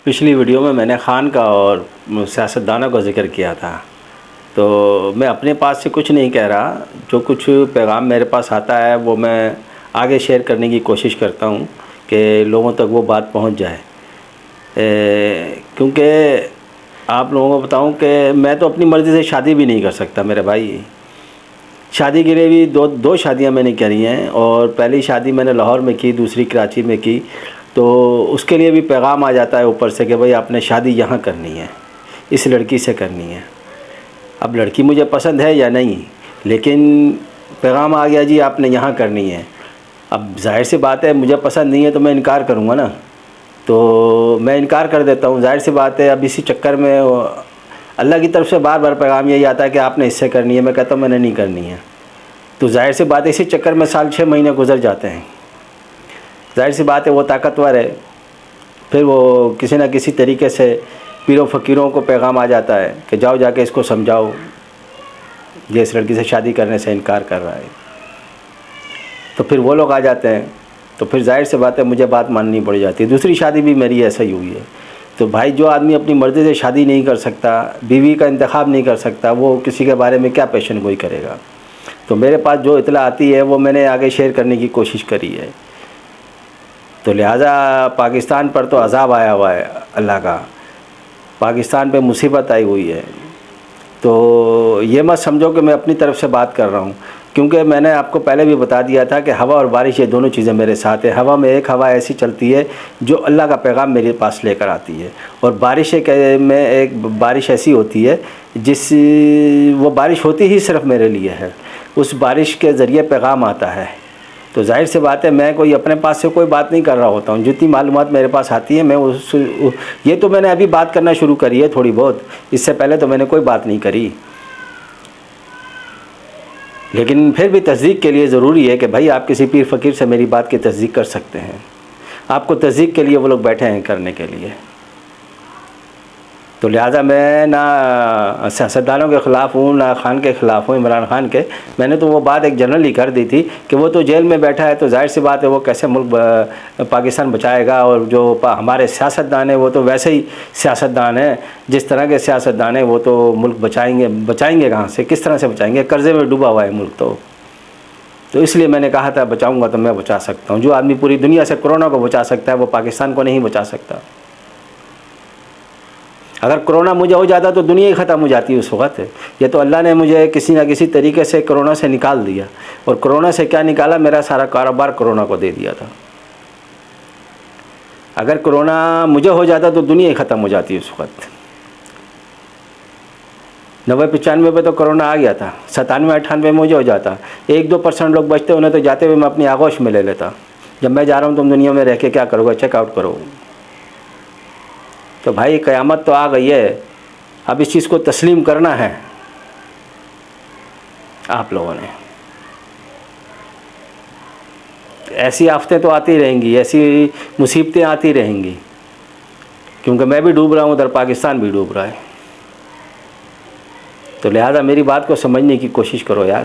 پچھلی ویڈیو میں نے خان کا اور سیاستدانوں کا ذکر کیا تھا، تو میں اپنے پاس سے کچھ نہیں کہہ رہا، جو کچھ پیغام میرے پاس آتا ہے وہ میں آگے شیئر کرنے کی کوشش کرتا ہوں کہ لوگوں تک وہ بات پہنچ جائے، کیونکہ آپ لوگوں کو بتاؤں کہ میں تو اپنی مرضی سے شادی بھی نہیں کر سکتا میرے بھائی۔ شادی کے لیے بھی دو شادیاں میں نے کری ہیں، اور پہلی شادی میں نے لاہور میں کی، دوسری کراچی میں کی، تو اس کے لیے بھی پیغام آ جاتا ہے اوپر سے کہ بھئی آپ نے شادی یہاں کرنی ہے، اس لڑکی سے کرنی ہے۔ اب لڑکی مجھے پسند ہے یا نہیں، لیکن پیغام آ گیا جی آپ نے یہاں کرنی ہے۔ اب ظاہر سی بات ہے مجھے پسند نہیں ہے تو میں انکار کروں گا نا، تو میں انکار کر دیتا ہوں، ظاہر سی بات ہے۔ اب اسی چکر میں اللہ کی طرف سے بار بار پیغام یہی آتا ہے کہ آپ نے اس سے کرنی ہے، میں کہتا ہوں میں نے نہیں کرنی ہے، تو ظاہر سی بات ہے اسی چکر میں سال 6 مہینے گزر جاتے ہیں۔ ظاہر سی بات ہے وہ طاقتور ہے، پھر وہ کسی نہ کسی طریقے سے پیر و فقیروں کو پیغام آ جاتا ہے کہ جاؤ جا کے اس کو سمجھاؤ، یہ اس لڑکی سے شادی کرنے سے انکار کر رہا ہے، تو پھر وہ لوگ آ جاتے ہیں، تو پھر ظاہر سی بات ہے مجھے بات ماننی پڑ جاتی ہے۔ دوسری شادی بھی میری ایسا ہی ہوئی ہے۔ تو بھائی جو آدمی اپنی مرضی سے شادی نہیں کر سکتا، بیوی کا انتخاب نہیں کر سکتا، وہ کسی کے بارے میں کیا پیشن گوئی کرے گا؟ تو میرے پاس جو اطلاع آتی ہے وہ میں نے آگے شیئر کرنے کی کوشش کری ہے۔ تو لہٰذا پاکستان پر تو عذاب آیا ہوا ہے اللہ کا، پاکستان پہ مصیبت آئی ہوئی ہے، تو یہ مت سمجھو کہ میں اپنی طرف سے بات کر رہا ہوں، کیونکہ میں نے آپ کو پہلے بھی بتا دیا تھا کہ ہوا اور بارش یہ دونوں چیزیں میرے ساتھ ہیں۔ ہوا میں ایک ہوا ایسی چلتی ہے جو اللہ کا پیغام میرے پاس لے کر آتی ہے، اور بارش میں ایک بارش ایسی ہوتی ہے وہ بارش ہوتی ہی صرف میرے لیے ہے، اس بارش کے ذریعے پیغام آتا ہے۔ تو ظاہر سی بات ہے میں کوئی اپنے پاس سے کوئی بات نہیں کر رہا ہوتا ہوں، جتنی معلومات میرے پاس آتی ہے میں یہ تو میں نے ابھی بات کرنا شروع کری ہے تھوڑی بہت، اس سے پہلے تو میں نے کوئی بات نہیں کری، لیکن پھر بھی تصدیق کے لیے ضروری ہے کہ بھائی آپ کسی پیر فقیر سے میری بات کی تصدیق کر سکتے ہیں، آپ کو تصدیق کے لیے وہ لوگ بیٹھے ہیں کرنے کے لیے۔ تو لہٰذا میں نہ سیاستدانوں کے خلاف ہوں، نہ خان کے خلاف ہوں، عمران خان کے۔ میں نے تو وہ بات ایک جنرلی کر دی تھی کہ وہ تو جیل میں بیٹھا ہے، تو ظاہر سی بات ہے وہ کیسے ملک پاکستان بچائے گا، اور جو ہمارے سیاستدان ہیں وہ تو ویسے ہی سیاستدان ہیں، جس طرح کے سیاستدان ہیں وہ تو ملک بچائیں گے کہاں سے، کس طرح سے بچائیں گے؟ قرضے میں ڈوبا ہوا ہے ملک تو اس لیے میں نے کہا تھا بچاؤں گا تو میں بچا سکتا ہوں۔ جو آدمی پوری دنیا سے کرونا کو بچا سکتا ہے وہ پاکستان کو نہیں بچا سکتا۔ اگر کرونا مجھے ہو جاتا تو دنیا ہی ختم ہو جاتی اس وقت۔ یہ تو اللہ نے مجھے کسی نہ کسی طریقے سے کرونا سے نکال دیا، اور کرونا سے کیا نکالا؟ میرا سارا کاروبار کرونا کو دے دیا تھا۔ اگر کرونا مجھے ہو جاتا تو دنیا ہی ختم ہو جاتی اس وقت۔ 90-95 پہ تو کرونا آ گیا تھا، 97-98 میں مجھے ہو جاتا، 1-2% لوگ بچتے، انہیں تو جاتے ہوئے میں اپنی آغوش میں لے لیتا، جب میں جا رہا ہوں تم دنیا میں رہ کے کیا کرو گا، چیک آؤٹ کرو۔ تو بھائی قیامت تو آ گئی ہے، اب اس چیز کو تسلیم کرنا ہے آپ لوگوں نے۔ ایسی آفتیں تو آتی رہیں گی، ایسی مصیبتیں آتی رہیں گی، کیونکہ میں بھی ڈوب رہا ہوں، ادھر پاکستان بھی ڈوب رہا ہے، تو لہذا میری بات کو سمجھنے کی کوشش کرو یار۔